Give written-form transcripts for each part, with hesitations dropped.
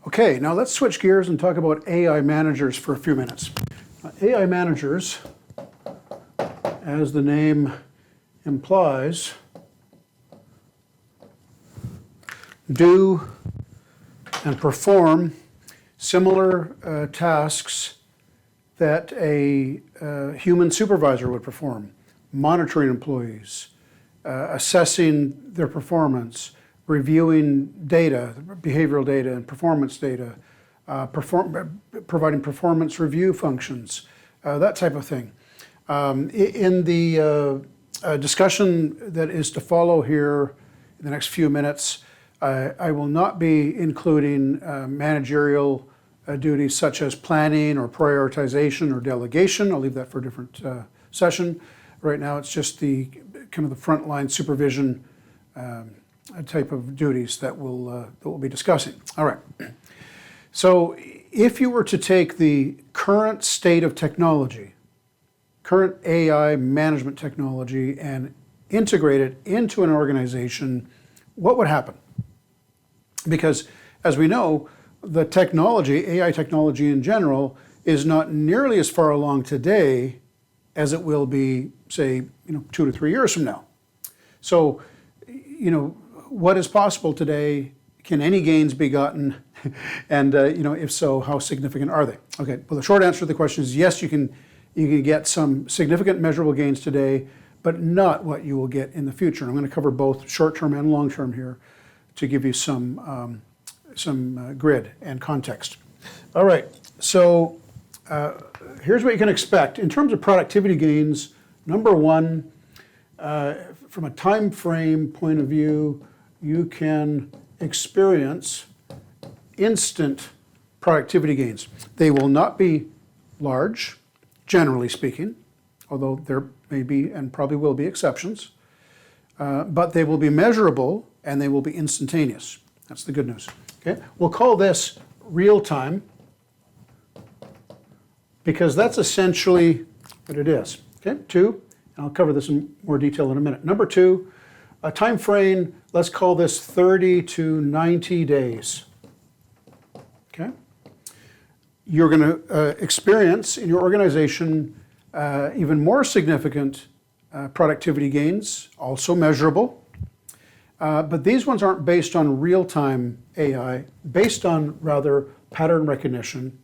Okay, now let's switch gears and talk about AI managers for a few minutes. AI managers, as the name implies, do and perform similar tasks that a human supervisor would perform: monitoring employees, assessing their performance, reviewing data, behavioral data and performance data, providing performance review functions, that type of thing. In the discussion that is to follow here in the next few minutes, I will not be including managerial duties such as planning or prioritization or delegation. I'll leave that for a different session. Right now it's just the kind of the frontline supervision type of duties that we'll be discussing. All right. So if you were to take the current state of technology, current AI management technology, and integrate it into an organization, what would happen? Because as we know, the technology, AI technology in general, is not nearly as far along today as it will be, say, 2 to 3 years from now. So, what is possible today? Can any gains be gotten? And if so, how significant are they? Okay. Well, the short answer to the question is yes. You can get some significant measurable gains today, but not what you will get in the future. And I'm going to cover both short-term and long-term here to give you some grid and context. All right. So here's what you can expect in terms of productivity gains. Number one, from a time frame point of view, you can experience instant productivity gains. They will not be large, generally speaking, although there may be and probably will be exceptions, but they will be measurable and they will be instantaneous. That's the good news. Okay, we'll call this real time because that's essentially what it is. Okay, two, and I'll cover this in more detail in a minute. Number two, a time frame, let's call this 30 to 90 days. Okay, you're going to experience in your organization even more significant productivity gains, also measurable. But these ones aren't based on real-time AI, based on rather pattern recognition,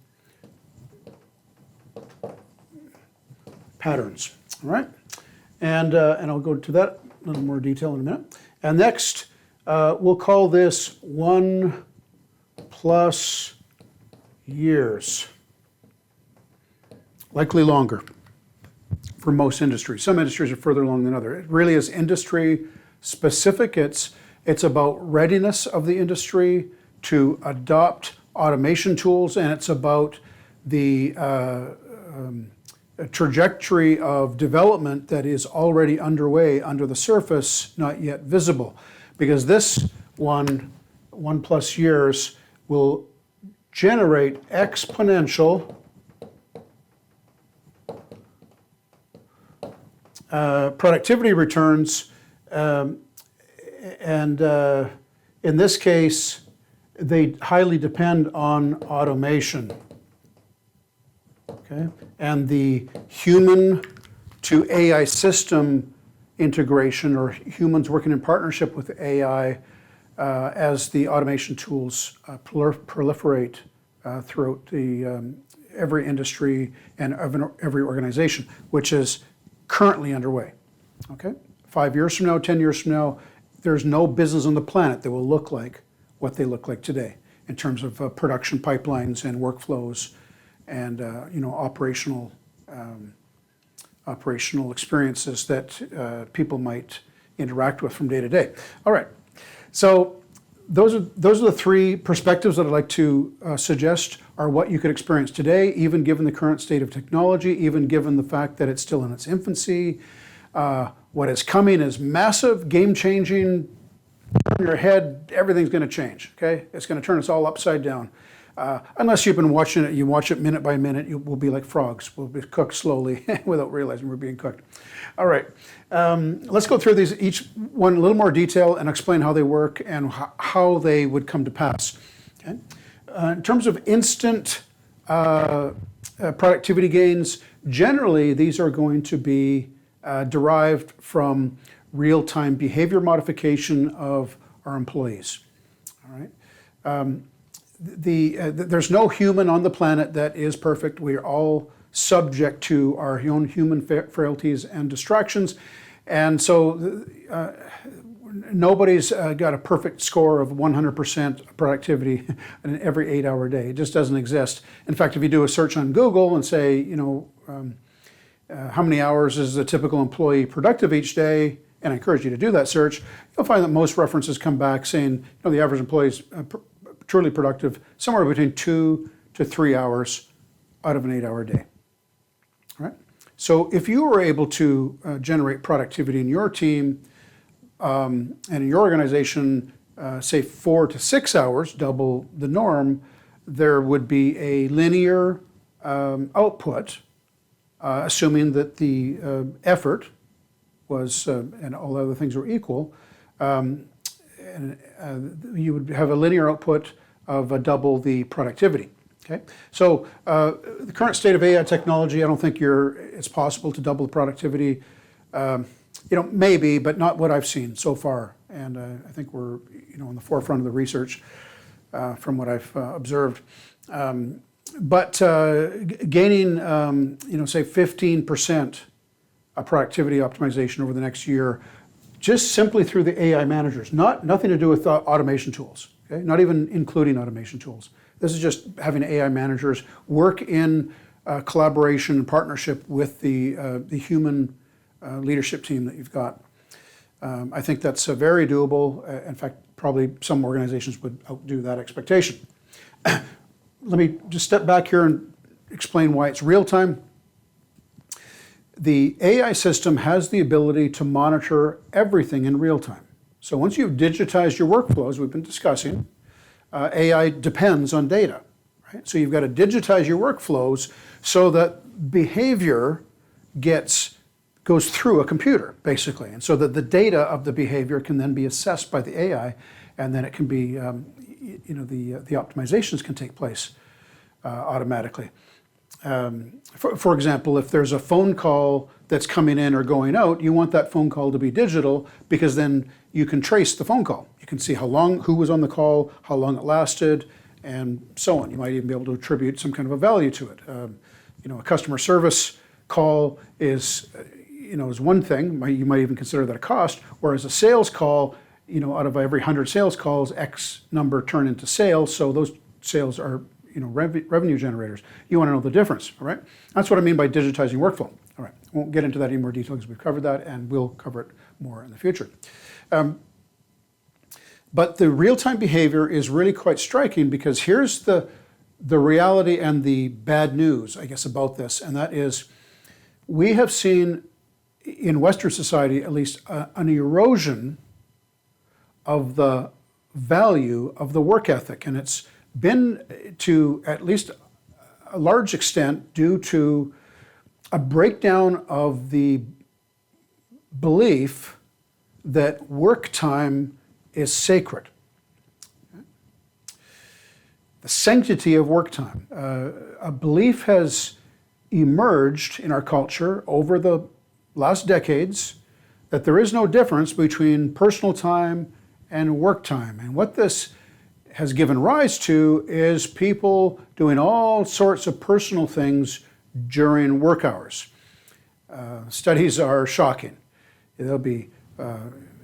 patterns, all right? And I'll go to that in a little more detail in a minute. And next, we'll call this 1+ years, likely longer for most industries. Some industries are further along than others. It really is industry specific. It's about readiness of the industry to adopt automation tools, and it's about the trajectory of development that is already underway under the surface, not yet visible. Because this 1+ years will generate exponential productivity returns. And in this case, they highly depend on automation. Okay? And the human to AI system integration, or humans working in partnership with AI as the automation tools proliferate throughout every industry and every organization, which is currently underway. Okay? 5 years from now, 10 years from now, there's no business on the planet that will look like what they look like today in terms of production pipelines and workflows and operational experiences that people might interact with from day to day. All right, so those are the three perspectives that I'd like to suggest are what you could experience today, even given the current state of technology, even given the fact that it's still in its infancy. What is coming is massive, game-changing. Turn your head, everything's going to change. Okay, it's going to turn us all upside down. Unless you've been watching it, you watch it minute by minute. We'll be like frogs. We'll be cooked slowly without realizing we're being cooked. All right, let's go through these each one in a little more detail and explain how they work and how they would come to pass. Okay, In terms of instant productivity gains, generally these are going to be derived from real-time behavior modification of our employees. All right. There's no human on the planet that is perfect. We are all subject to our own human frailties and distractions, and so nobody's got a perfect score of 100% productivity in every 8-hour day. It just doesn't exist. In fact, if you do a search on Google and say, how many hours is a typical employee productive each day, and I encourage you to do that search, you'll find that most references come back saying, the average employee is truly productive somewhere between 2 to 3 hours out of an 8-hour day. All right? So if you were able to generate productivity in your team and in your organization, say 4 to 6 hours, double the norm, there would be a linear output, assuming that the effort was, and all other things were equal, you would have a linear output of double the productivity. Okay, so the current state of AI technology, I don't think it's possible to double the productivity. Maybe, but not what I've seen so far. And I think we're, on the forefront of the research from what I've observed. But gaining, say 15% of productivity optimization over the next year, just simply through the AI managers, nothing to do with automation tools. Okay, not even including automation tools. This is just having AI managers work in collaboration and partnership with the human leadership team that you've got. I think that's very doable. In fact, probably some organizations would outdo that expectation. Let me just step back here and explain why it's real time. The AI system has the ability to monitor everything in real time. So once you've digitized your workflows, we've been discussing, AI depends on data, right? So you've got to digitize your workflows so that behavior goes through a computer, basically, and so that the data of the behavior can then be assessed by the AI, and then it can be, the optimizations can take place automatically. For example, if there's a phone call that's coming in or going out, you want that phone call to be digital because then you can trace the phone call. You can see who was on the call, how long it lasted, and so on. You might even be able to attribute some kind of a value to it. A customer service call is one thing. You might even consider that a cost, whereas a sales call, out of every 100 sales calls, X number turn into sales, so those sales are revenue generators. You want to know the difference, all right? That's what I mean by digitizing workflow. All right, I won't get into that in more detail because we've covered that, and we'll cover it more in the future. But the real-time behavior is really quite striking because here's the reality and the bad news, I guess, about this, and that is we have seen in Western society, at least, an erosion of the value of the work ethic, and it's been to at least a large extent due to a breakdown of the belief that work time is sacred. The sanctity of work time. A belief has emerged in our culture over the last decades that there is no difference between personal time and work time. And what this has given rise to is people doing all sorts of personal things during work hours. Studies are shocking. They'll be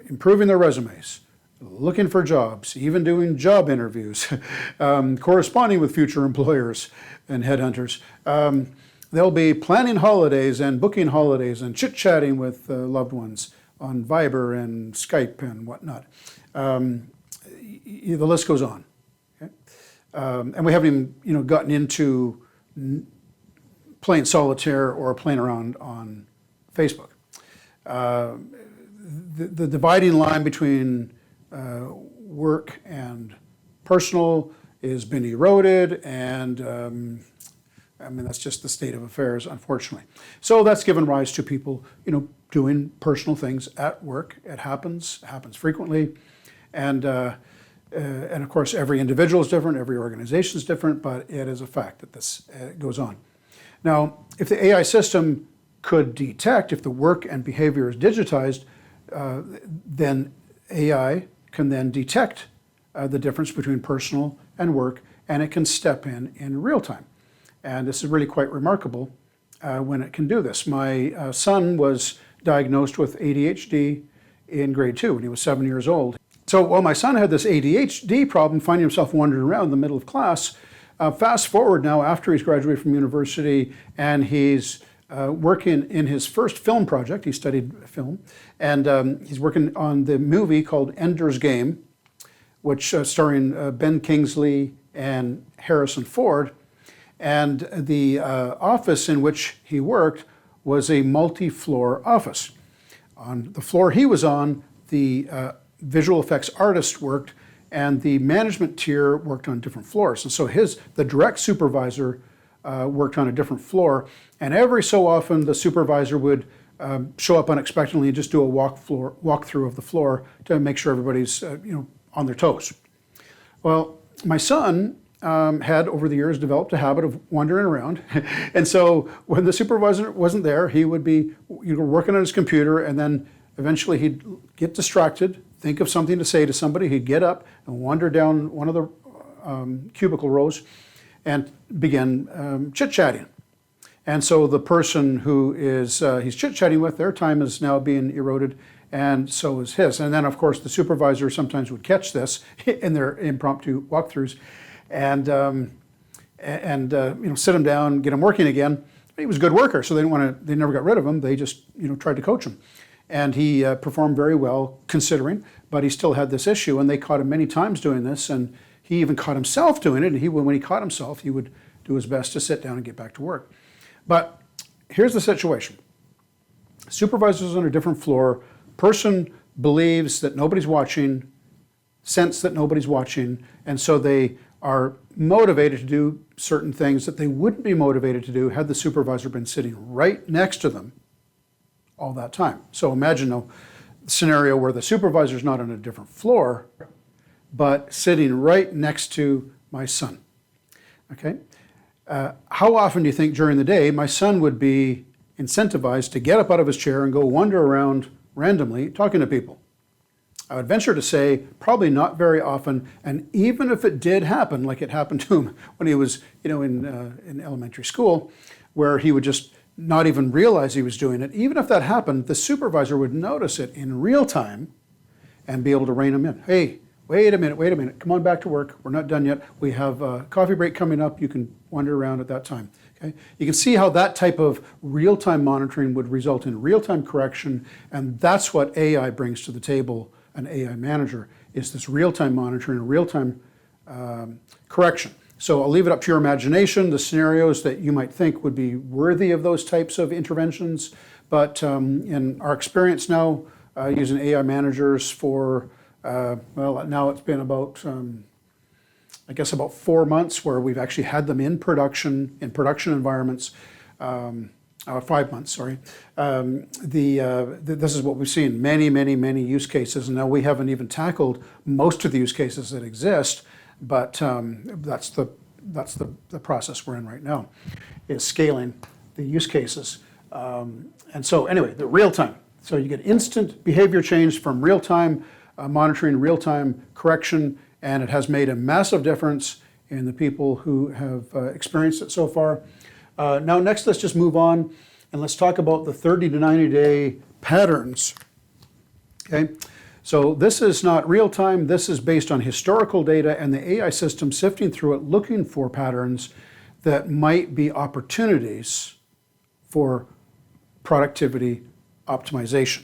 improving their resumes, looking for jobs, even doing job interviews, corresponding with future employers and headhunters. They'll be planning holidays and booking holidays and chit-chatting with loved ones on Viber and Skype and whatnot. The list goes on. Okay? And we haven't even gotten into playing solitaire or playing around on Facebook. The dividing line between work and personal has been eroded, and that's just the state of affairs, unfortunately. So that's given rise to people, doing personal things at work. It happens frequently, and And of course, every individual is different, every organization is different, but it is a fact that this goes on. Now, if the AI system could detect, if the work and behavior is digitized, then AI can then detect the difference between personal and work, and it can step in real time. And this is really quite remarkable when it can do this. My son was diagnosed with ADHD in grade 2 when he was 7 years old. So while my son had this ADHD problem, finding himself wandering around in the middle of class, fast forward now after he's graduated from university and he's working in his first film project. He studied film, and he's working on the movie called Ender's Game, which starring Ben Kingsley and Harrison Ford. And the office in which he worked was a multi-floor office. On the floor he was on, the visual effects artist worked, and the management tier worked on different floors. And so the direct supervisor worked on a different floor, and every so often the supervisor would show up unexpectedly and just do a walkthrough of the floor to make sure everybody's on their toes. Well, my son had over the years developed a habit of wandering around, and so when the supervisor wasn't there, he would be working on his computer, and then eventually he'd get distracted, think of something to say to somebody, he'd get up and wander down one of the cubicle rows and begin chit-chatting. And so the person who he's chit-chatting with, their time is now being eroded, and so is his. And then, of course, the supervisor sometimes would catch this in their impromptu walkthroughs and sit him down, get him working again. He was a good worker, so they never got rid of him. They just tried to coach him. And he performed very well, considering, but he still had this issue, and they caught him many times doing this, and he even caught himself doing it, and when he caught himself, he would do his best to sit down and get back to work. But here's the situation. Supervisor's on a different floor, person believes that nobody's watching, sense that nobody's watching, and so they are motivated to do certain things that they wouldn't be motivated to do had the supervisor been sitting right next to them all that time. So imagine a scenario where the supervisor's not on a different floor, but sitting right next to my son. Okay? How often do you think during the day my son would be incentivized to get up out of his chair and go wander around randomly talking to people? I would venture to say probably not very often, and even if it did happen, like it happened to him when he was in elementary school, where he would just not even realize he was doing it, even if that happened, the supervisor would notice it in real time and be able to rein him in. Hey, wait a minute, come on back to work. We're not done yet. We have a coffee break coming up. You can wander around at that time. Okay? You can see how that type of real-time monitoring would result in real-time correction, and that's what AI brings to the table. An AI manager is this real-time monitoring, real-time correction. So I'll leave it up to your imagination, the scenarios that you might think would be worthy of those types of interventions. But in our experience now, using AI managers for, now it's been about, about 4 months where we've actually had them in production environments. 5 months, sorry. This is what we've seen, many use cases. And now we haven't even tackled most of the use cases that exist, but that's the process we're in right now, is scaling the use cases. And so anyway, the real time. So you get instant behavior change from real time monitoring, real time correction, and it has made a massive difference in the people who have experienced it so far. Now next, let's just move on and let's talk about the 30 to 90 day patterns. Okay, so this is not real time, this is based on historical data and the AI system sifting through it, looking for patterns that might be opportunities for productivity optimization.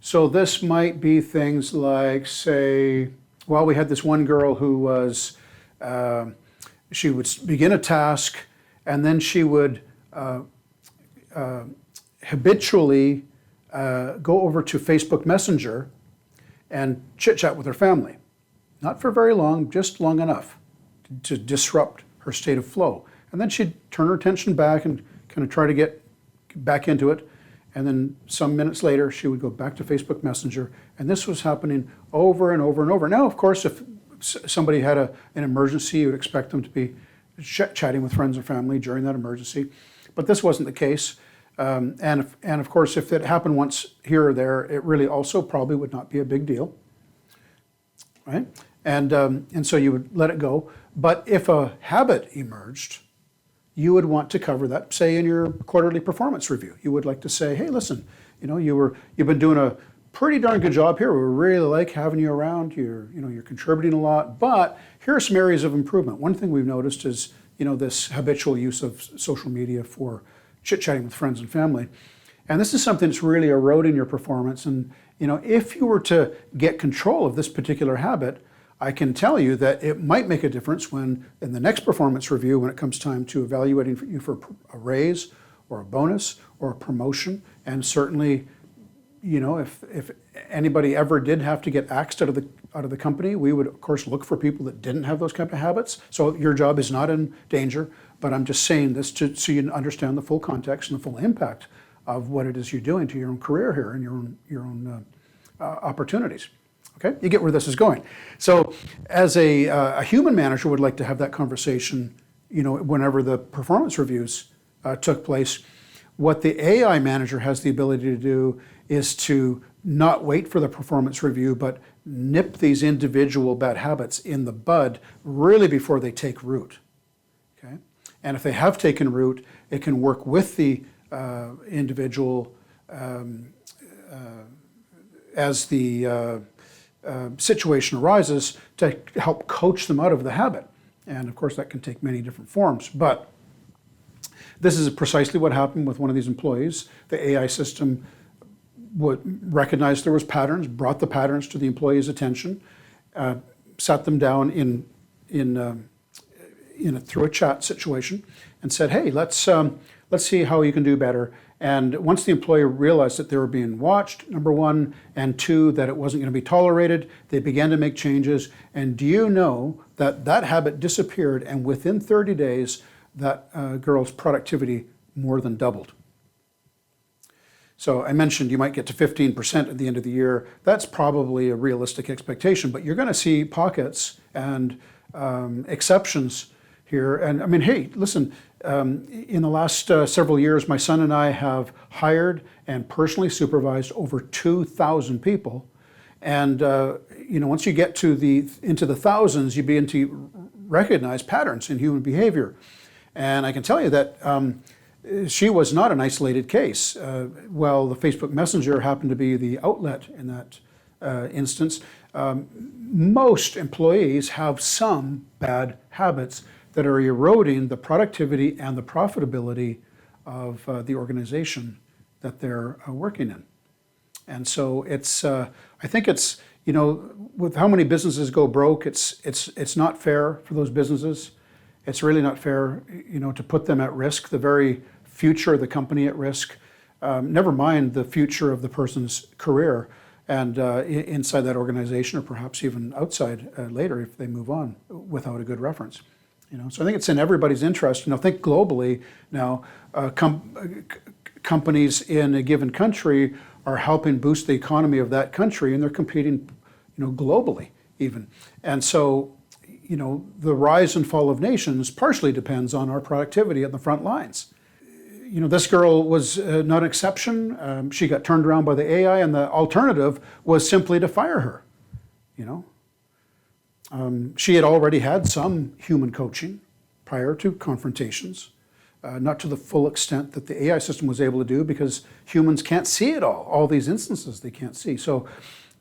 So this might be things like, say, well, we had this one girl who was, she would begin a task, and then she would habitually go over to Facebook Messenger and chit-chat with her family. Not for very long, just long enough to disrupt her state of flow. And then she'd turn her attention back and kind of try to get back into it. And then some minutes later, she would go back to Facebook Messenger. And this was happening over and over and over. Now, of course, if somebody had an emergency, you would expect them to be chatting with friends and family during that emergency. But this wasn't the case. And of course, if it happened once here or there, it really also probably would not be a big deal, right? And so you would let it go. But if a habit emerged, you would want to cover that, say, in your quarterly performance review. You would like to say, hey, listen, you've been doing a pretty darn good job here. We really like having you around. You're contributing a lot, but here are some areas of improvement. One thing we've noticed is, this habitual use of social media for chit-chatting with friends and family. And this is something that's really eroding your performance. And, if you were to get control of this particular habit, I can tell you that it might make a difference when, in the next performance review, when it comes time to evaluating you for a raise or a bonus or a promotion. And certainly, if anybody ever did have to get axed out of the company, we would of course look for people that didn't have those kind of habits. So your job is not in danger, but I'm just saying this so you understand the full context and the full impact of what it is you're doing to your own career here and your own opportunities. Okay, you get where this is going. So as a human manager would like to have that conversation, whenever the performance reviews took place. What the AI manager has the ability to do is to not wait for the performance review, but nip these individual bad habits in the bud really before they take root. Okay, and if they have taken root, it can work with the individual as the situation arises to help coach them out of the habit. And of course that can take many different forms, but this is precisely what happened with one of these employees. The AI system would recognize there was patterns, brought the patterns to the employee's attention, sat them down through a chat situation and said, hey, let's see how you can do better. And once the employee realized that they were being watched, number one, and two, that it wasn't going to be tolerated, they began to make changes. And do you know that that habit disappeared, and within 30 days, that girl's productivity more than doubled. So I mentioned you might get to 15% at the end of the year. That's probably a realistic expectation, but you're going to see pockets and exceptions here. And I mean, hey, listen, in the last several years, my son and I have hired and personally supervised over 2,000 people. And once you get into the thousands, you begin to recognize patterns in human behavior. And I can tell you that she was not an isolated case. Well, the Facebook Messenger happened to be the outlet in that instance. Most employees have some bad habits that are eroding the productivity and the profitability of the organization that they're working in. And so it's, I think it's, with how many businesses go broke, it's not fair for those businesses. It's really not fair, to put them at risk, the very future of the company at risk, never mind the future of the person's career and inside that organization, or perhaps even outside later if they move on without a good reference. So I think it's in everybody's interest. Think globally now. Companies in a given country are helping boost the economy of that country, and they're competing, globally even. And so, the rise and fall of nations partially depends on our productivity at the front lines. This girl was not an exception. She got turned around by the AI, and the alternative was simply to fire her. She had already had some human coaching prior to confrontations, not to the full extent that the AI system was able to do, because humans can't see it all these instances they can't see. So,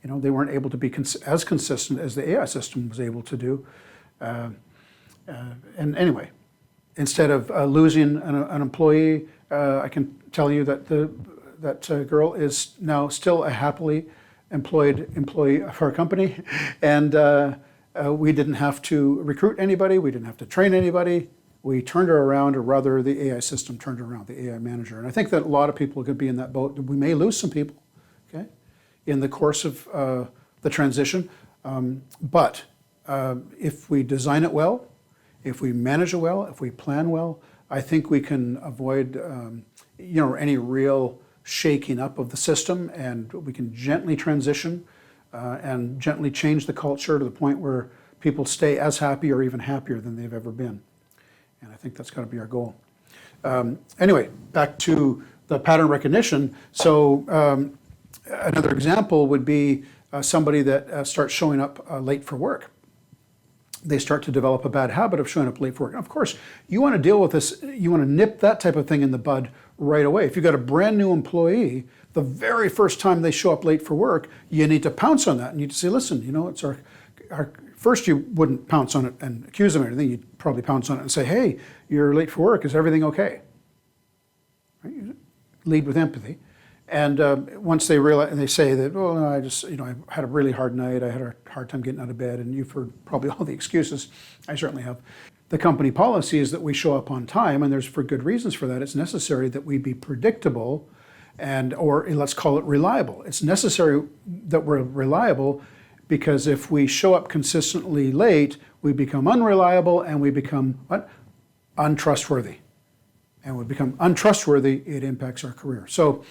they weren't able to be as consistent as the AI system was able to do. And anyway, instead of losing an employee, I can tell you that that girl is now still a happily employed employee of our company, and we didn't have to recruit anybody, we didn't have to train anybody. We turned her around, or rather the AI system turned her around, the AI manager. And I think that a lot of people could be in that boat. We may lose some people, okay, in the course of the transition, but if we design it well, if we manage it well, if we plan well, I think we can avoid any real shaking up of the system, and we can gently transition and gently change the culture to the point where people stay as happy or even happier than they've ever been. And I think that's got to be our goal. Anyway, back to the pattern recognition. So another example would be somebody that starts showing up late for work. They start to develop a bad habit of showing up late for work. And of course, you want to deal with this, you want to nip that type of thing in the bud right away. If you've got a brand new employee, the very first time they show up late for work, you need to pounce on that. And you need to say, listen, you know, it's our first you wouldn't pounce on it and accuse them of anything. You'd probably pounce on it and say, hey, you're late for work. Is everything okay? Right? Lead with empathy. And once they realize, and they say that, well, no, I had a really hard night. I had a hard time getting out of bed, and you've heard probably all the excuses. I certainly have. The company policy is that we show up on time, and there's for good reasons for that. It's necessary that we be predictable, or let's call it reliable. It's necessary that we're reliable because if we show up consistently late, we become unreliable and we become what? Untrustworthy. And we become untrustworthy, it impacts our career. So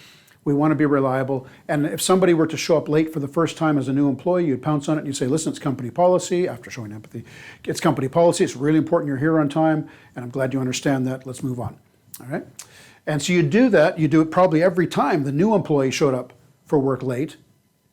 we want to be reliable. And if somebody were to show up late for the first time as a new employee, you'd pounce on it and you'd say, listen, it's company policy, after showing empathy. It's company policy, it's really important you're here on time, and I'm glad you understand that, let's move on. All right? And so you do that, you do it probably every time the new employee showed up for work late,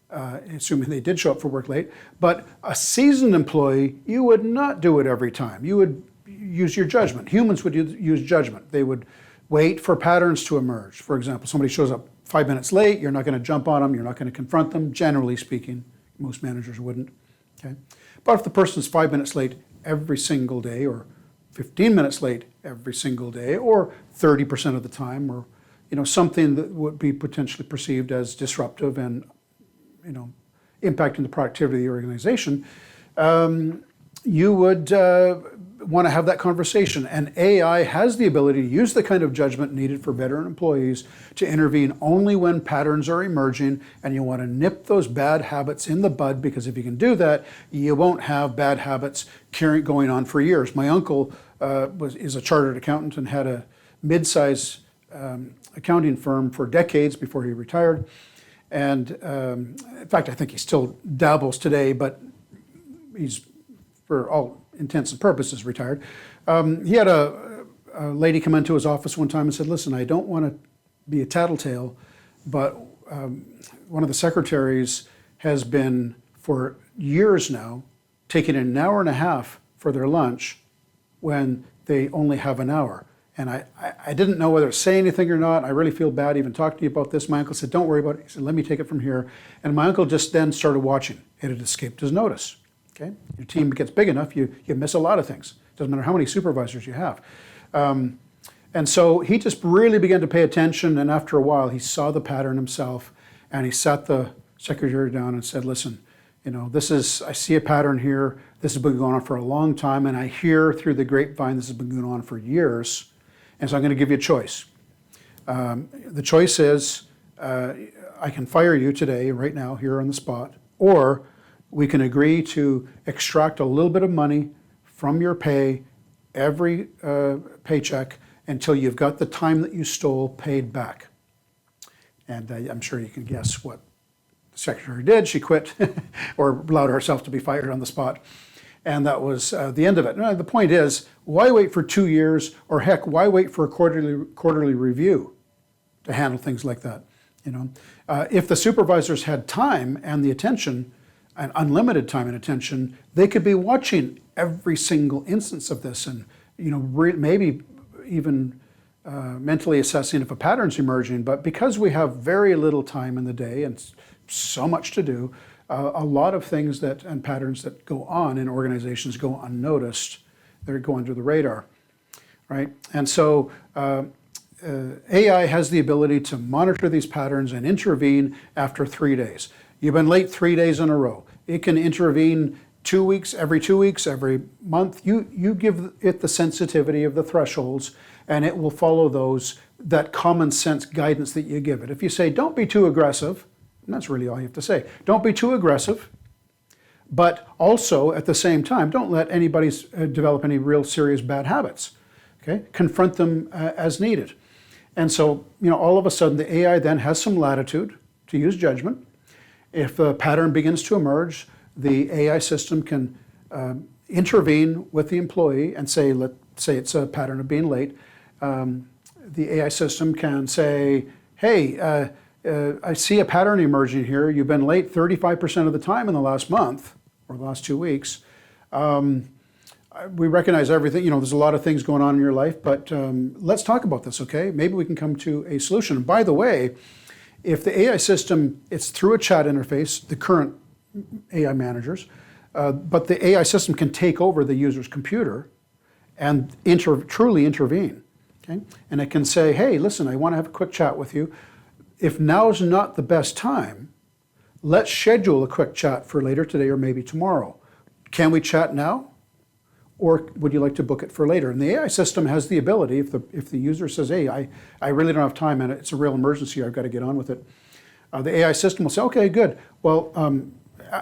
assuming they did show up for work late. But a seasoned employee, you would not do it every time. You would use your judgment. Humans would use judgment. They would wait for patterns to emerge. For example, somebody shows up 5 minutes late, you're not going to jump on them, you're not going to confront them, generally speaking. Most managers wouldn't. Okay? But if the person's 5 minutes late every single day, or 15 minutes late every single day, or 30% of the time, or something that would be potentially perceived as disruptive and impacting the productivity of the organization, you would want to have that conversation. And AI has the ability to use the kind of judgment needed for veteran employees to intervene only when patterns are emerging, and you want to nip those bad habits in the bud, because if you can do that, you won't have bad habits going on for years. My uncle is a chartered accountant and had a mid-size accounting firm for decades before he retired. And in fact, I think he still dabbles today, but he's, for all intents and purposes, retired. He had a lady come into his office one time and said, listen, I don't want to be a tattletale, but one of the secretaries has been for years now taking an hour and a half for their lunch when they only have an hour. And I didn't know whether to say anything or not. I really feel bad even talking to you about this. My uncle said, don't worry about it. He said, let me take it from here. And my uncle just then started watching. It had escaped his notice. Okay? Your team gets big enough, you miss a lot of things. Doesn't matter how many supervisors you have. And so he just really began to pay attention, and after a while he saw the pattern himself, and he sat the secretary down and said, listen, I see a pattern here. This has been going on for a long time, and I hear through the grapevine this has been going on for years. And so I'm going to give you a choice. The choice is I can fire you today, right now, here on the spot, or we can agree to extract a little bit of money from your pay every paycheck until you've got the time that you stole paid back. And I'm sure you can guess what the secretary did. She quit or allowed herself to be fired on the spot. And that was the end of it. Now, the point is, why wait for 2 years, or heck, why wait for a quarterly review to handle things like that? If the supervisors had time and the attention, and unlimited time and attention, they could be watching every single instance of this, and maybe even mentally assessing if a pattern's emerging. But because we have very little time in the day and so much to do, a lot of things and patterns that go on in organizations go unnoticed. They go under the radar, right? And so AI has the ability to monitor these patterns and intervene after 3 days. You've been late 3 days in a row. It can intervene 2 weeks, every 2 weeks, every month. You give it the sensitivity of the thresholds, and it will follow that common sense guidance that you give it. If you say, don't be too aggressive, and that's really all you have to say. Don't be too aggressive, but also at the same time, don't let anybody develop any real serious bad habits. Okay? Confront them as needed. And so, all of a sudden the AI then has some latitude to use judgment. If a pattern begins to emerge, the AI system can intervene with the employee and say, let's say it's a pattern of being late. The AI system can say, hey, I see a pattern emerging here. You've been late 35% of the time in the last month or the last 2 weeks. We recognize everything, there's a lot of things going on in your life, but let's talk about this, okay? Maybe we can come to a solution. And by the way, if the AI system, it's through a chat interface, the current AI managers, but the AI system can take over the user's computer and truly intervene, okay? And it can say, hey, listen, I want to have a quick chat with you. If now's not the best time, let's schedule a quick chat for later today or maybe tomorrow. Can we chat now? Or would you like to book it for later? And the AI system has the ability, if the user says, hey, I really don't have time and it's a real emergency, I've got to get on with it. The AI system will say, okay, good. Well,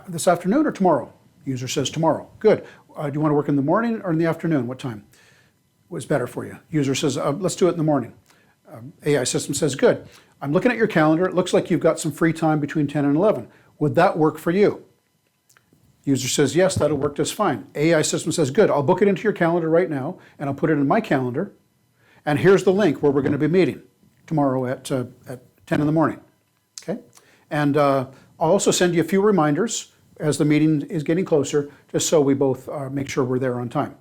this afternoon or tomorrow? User says tomorrow. Good. Do you want to work in the morning or in the afternoon? What time? What's better for you? User says, let's do it in the morning. AI system says, good. I'm looking at your calendar. It looks like you've got some free time between 10 and 11. Would that work for you? User says, yes, that'll work just fine. AI system says, good, I'll book it into your calendar right now, and I'll put it in my calendar, and here's the link where we're going to be meeting tomorrow at 10 in the morning, okay? And I'll also send you a few reminders as the meeting is getting closer, just so we both make sure we're there on time.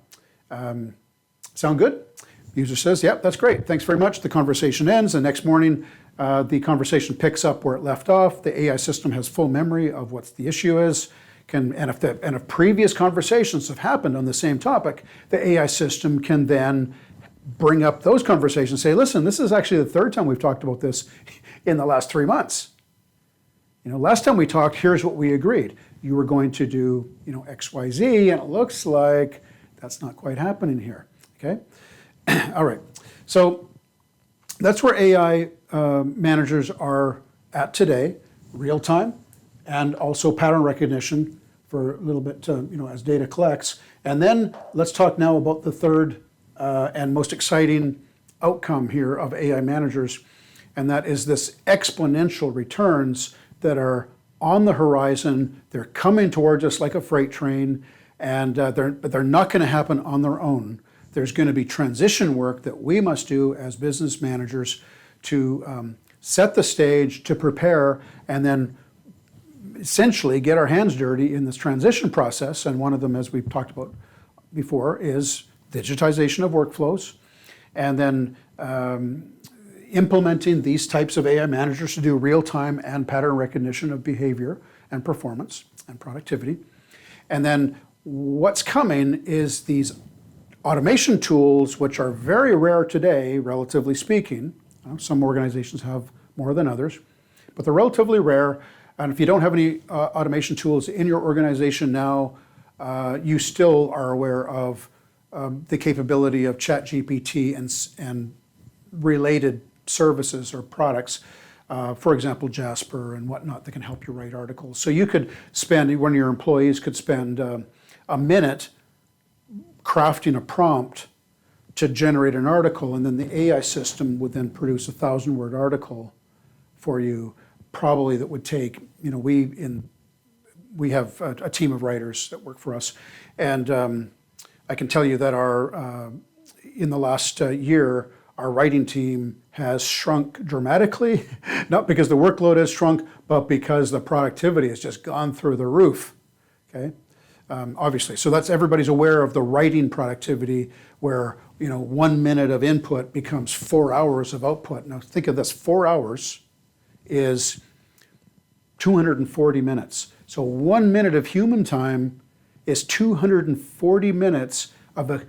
Sound good? User says, yep, that's great. Thanks very much. The conversation ends. The next morning, the conversation picks up where it left off. The AI system has full memory of what the issue is. And if previous conversations have happened on the same topic, the AI system can then bring up those conversations, say, listen, this is actually the third time we've talked about this in the last 3 months. Last time we talked, here's what we agreed. You were going to do, X, Y, Z, and it looks like that's not quite happening here, okay? All right, so that's where AI managers are at today, real time, and also pattern recognition for a little bit, as data collects. And then let's talk now about the third and most exciting outcome here of AI managers, and that is this exponential returns that are on the horizon. They're coming towards us like a freight train, and they're not going to happen on their own. There's going to be transition work that we must do as business managers to set the stage, to prepare, and then essentially get our hands dirty in this transition process. And one of them, as we've talked about before, is digitization of workflows, and then implementing these types of AI managers to do real-time and pattern recognition of behavior and performance and productivity. And then what's coming is these automation tools, which are very rare today, relatively speaking. Some organizations have more than others, but they're relatively rare. And if you don't have any automation tools in your organization now, you still are aware of the capability of ChatGPT and related services or products, for example, Jasper and whatnot, that can help you write articles. So you could spend, one of your employees could spend a minute crafting a prompt to generate an article, and then the AI system would then produce a 1,000-word article for you, probably that would take, we have a team of writers that work for us, and I can tell you that in the last year, our writing team has shrunk dramatically, not because the workload has shrunk, but because the productivity has just gone through the roof, okay? Obviously, so everybody's aware of the writing productivity where 1 minute of input becomes 4 hours of output. Now think of this, 4 hours is 240 minutes. So 1 minute of human time is 240 minutes of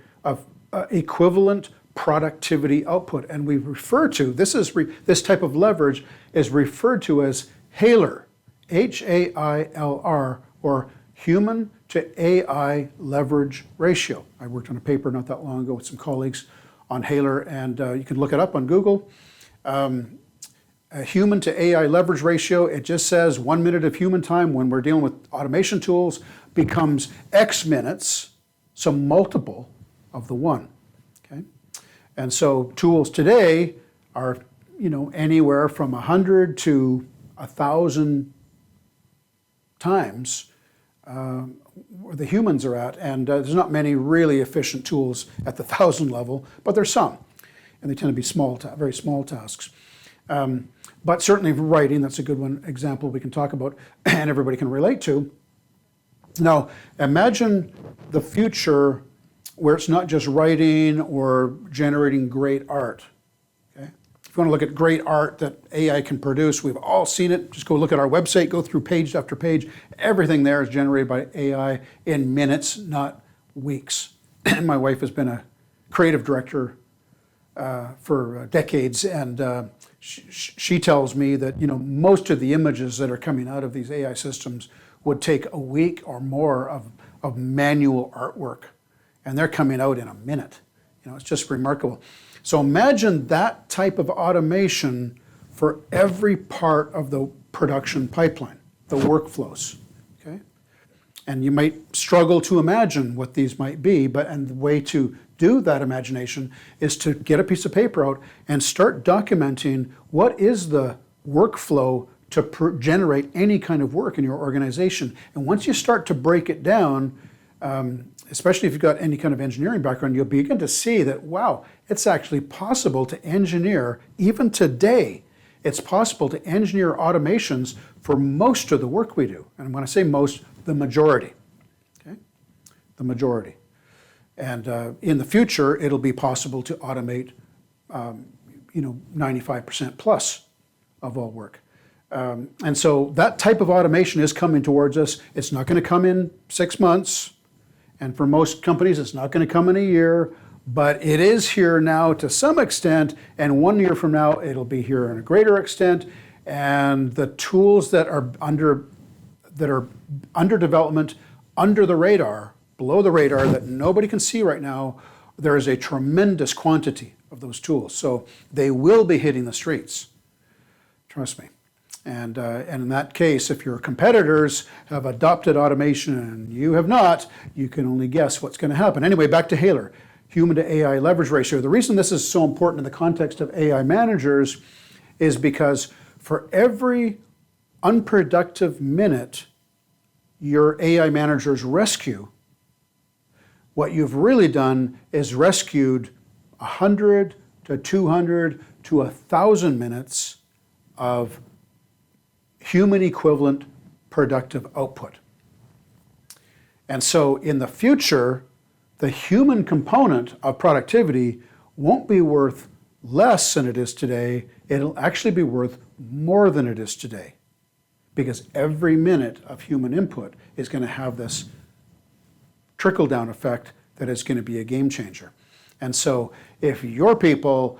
equivalent productivity output. And we refer to, this type of leverage is referred to as HAILR, H-A-I-L-R, or human to AI leverage ratio. I worked on a paper not that long ago with some colleagues on HAILR, and you can look it up on Google. A human to AI leverage ratio, it just says 1 minute of human time when we're dealing with automation tools becomes X minutes, so multiple of the one, okay? And so tools today are anywhere from 100 to 1,000 times where the humans are at. And there's not many really efficient tools at the 1,000 level, but there's some. And they tend to be very small tasks. But certainly writing, that's a good one example we can talk about and everybody can relate to. Now, imagine the future where it's not just writing or generating great art. Okay? If you want to look at great art that AI can produce, we've all seen it. Just go look at our website, go through page after page. Everything there is generated by AI in minutes, not weeks. My wife has been a creative director for decades, and she tells me that most of the images that are coming out of these AI systems would take a week or more of manual artwork, and they're coming out in a minute. It's just remarkable. So imagine that type of automation for every part of the production pipeline, the workflows. Okay, and you might struggle to imagine what these might be, and the way to do that imagination is to get a piece of paper out and start documenting what is the workflow to generate any kind of work in your organization. And once you start to break it down, especially if you've got any kind of engineering background, you'll begin to see that, wow, it's actually possible to engineer, even today, it's possible to engineer automations for most of the work we do. And when I say most, the majority. Okay? The majority. And in the future, it'll be possible to automate, 95% plus of all work. And so that type of automation is coming towards us. It's not going to come in 6 months. And for most companies, it's not going to come in a year. But it is here now to some extent. And 1 year from now, it'll be here in a greater extent. And the tools that are under development, under the radar, below the radar, that nobody can see right now, there is a tremendous quantity of those tools. So they will be hitting the streets. Trust me. And in that case, if your competitors have adopted automation and you have not, you can only guess what's going to happen. Anyway, back to Haler, human to AI leverage ratio. The reason this is so important in the context of AI managers is because for every unproductive minute your AI managers rescue, what you've really done is rescued 100 to 200 to 1,000 minutes of human equivalent productive output. And so in the future, the human component of productivity won't be worth less than it is today. It'll actually be worth more than it is today, because every minute of human input is going to have this trickle-down effect that is going to be a game changer. And so if your people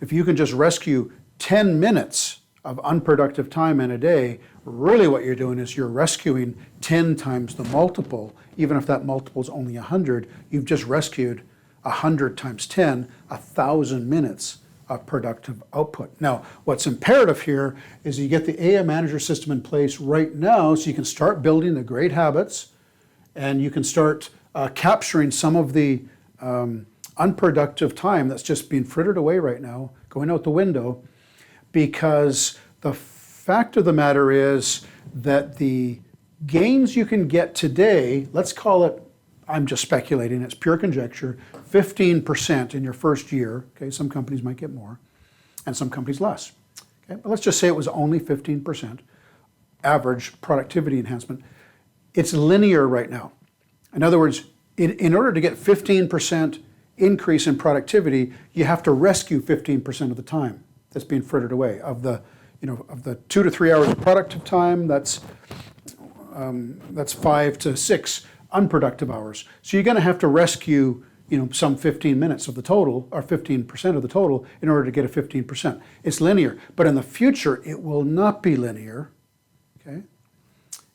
if you can just rescue 10 minutes of unproductive time in a day, really what you're doing is you're rescuing 10 times the multiple. Even if that multiple is only 100, you've just rescued 100 times 10, 1,000 minutes of productive output. Now, what's imperative here is you get the AI manager system in place right now so you can start building the great habits and you can start capturing some of the unproductive time that's just being frittered away right now, going out the window, because the fact of the matter is that the gains you can get today, let's call it, I'm just speculating, it's pure conjecture, 15% in your first year. Okay, some companies might get more, and some companies less. Okay, but let's just say it was only 15% average productivity enhancement. It's linear right now. In other words, in order to get 15% increase in productivity, you have to rescue 15% of the time that's being frittered away. Of the 2 to 3 hours of productive time, that's 5 to 6 unproductive hours. So you're going to have to rescue, some 15 minutes of the total, or 15% of the total, in order to get a 15%. It's linear, but in the future, it will not be linear. Okay,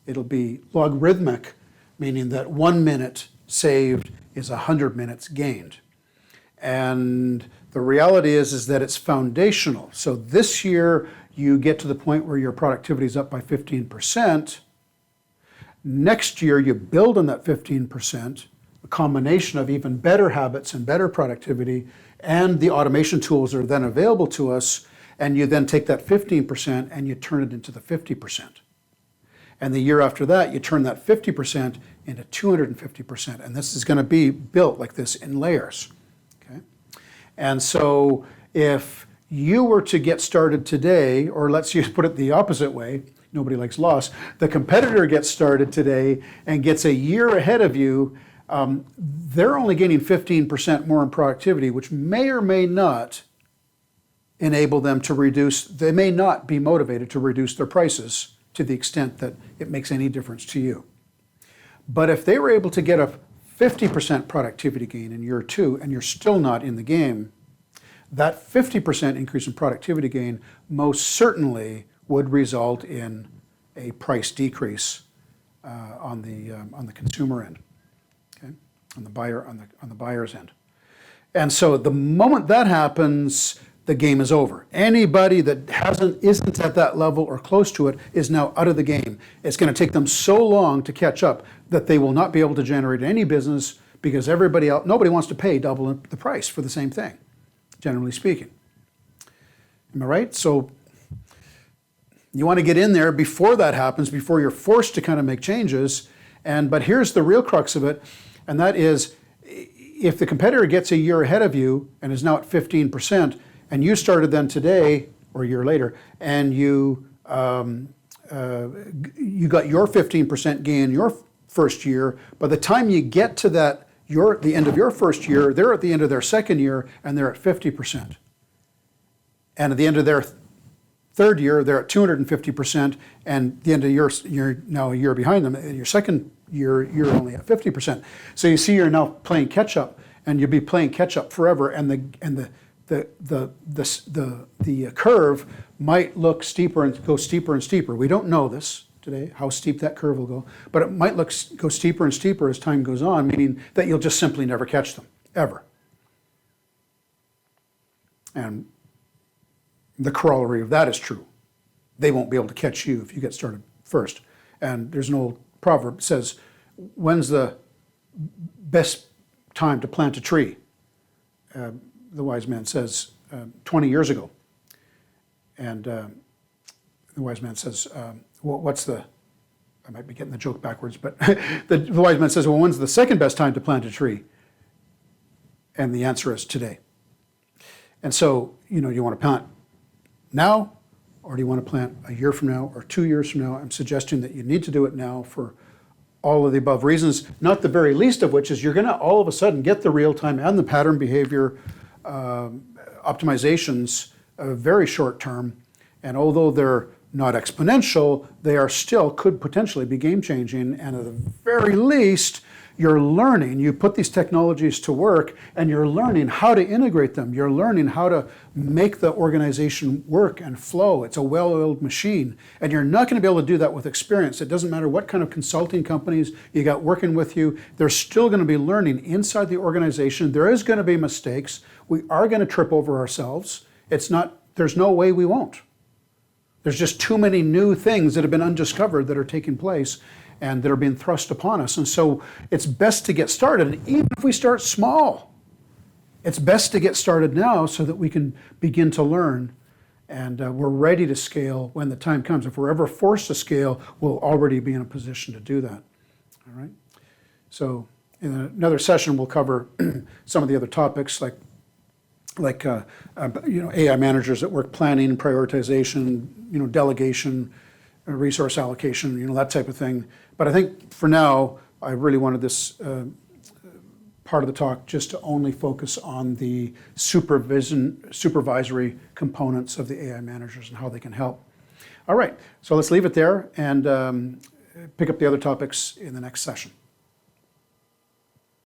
it'll be logarithmic, meaning that 1 minute saved is 100 minutes gained. And the reality is that it's foundational. So this year, you get to the point where your productivity is up by 15%. Next year, you build on that 15%, a combination of even better habits and better productivity, and the automation tools are then available to us. and you then take that 15% and you turn it into the 50%. And the year after that, you turn that 50% into 250%. And this is going to be built like this in layers. Okay? And so if you were to get started today, or let's just put it the opposite way, nobody likes loss, the competitor gets started today and gets a year ahead of you, they're only gaining 15% more in productivity, which may or may not enable them to reduce, they may not be motivated to reduce their prices to the extent that it makes any difference to you. But if they were able to get a 50% productivity gain in year 2 and you're still not in the game, that 50% increase in productivity gain most certainly would result in a price decrease on the consumer end, okay? On the buyer's end. And so the moment that happens, the game is over. Anybody that isn't at that level or close to it is now out of the game. It's going to take them so long to catch up that they will not be able to generate any business because nobody wants to pay double the price for the same thing, generally speaking. Am I right? So you want to get in there before that happens, before you're forced to kind of make changes. But here's the real crux of it, and that is if the competitor gets a year ahead of you and is now at 15%, and you started then today or a year later, and you got your 15% gain your first year, by the time you get to the end of your first year, they're at the end of their second year and they're at 50%. And at the end of their third year, they're at 250%, and at the end of you're now a year behind them. In your second year, you're only at 50%. So you see, you're now playing catch up, and you'll be playing catch up forever. And the curve might look steeper and go steeper and steeper. We don't know this today, how steep that curve will go, but it might go steeper and steeper as time goes on, meaning that you'll just simply never catch them, ever. And the corollary of that is true. They won't be able to catch you if you get started first. And there's an old proverb that says, when's the best time to plant a tree? The wise man says 20 years ago. And the wise man says, I might be getting the joke backwards, but the wise man says, well, when's the second best time to plant a tree? And the answer is today. And so, you want to plant now, or do you want to plant a year from now or 2 years from now? I'm suggesting that you need to do it now for all of the above reasons, not the very least of which is you're going to all of a sudden get the real-time and the pattern behavior optimizations very short term. And although they're not exponential, they could potentially be game-changing. And at the very least, you're learning, you put these technologies to work, and you're learning how to integrate them. You're learning how to make the organization work and flow. It's a well-oiled machine. And you're not going to be able to do that with experience. It doesn't matter what kind of consulting companies you got working with you. They're still going to be learning inside the organization. There is going to be mistakes. We are going to trip over ourselves. There's no way we won't. There's just too many new things that have been undiscovered that are taking place and that are being thrust upon us. And so it's best to get started. And even if we start small, it's best to get started now so that we can begin to learn. And we're ready to scale when the time comes. If we're ever forced to scale, we'll already be in a position to do that. All right? So in another session, we'll cover some of the other topics like AI managers at work, planning, prioritization, delegation, resource allocation, that type of thing. But I think for now, I really wanted this part of the talk just to only focus on the supervisory components of the AI managers and how they can help. All right, so let's leave it there and pick up the other topics in the next session.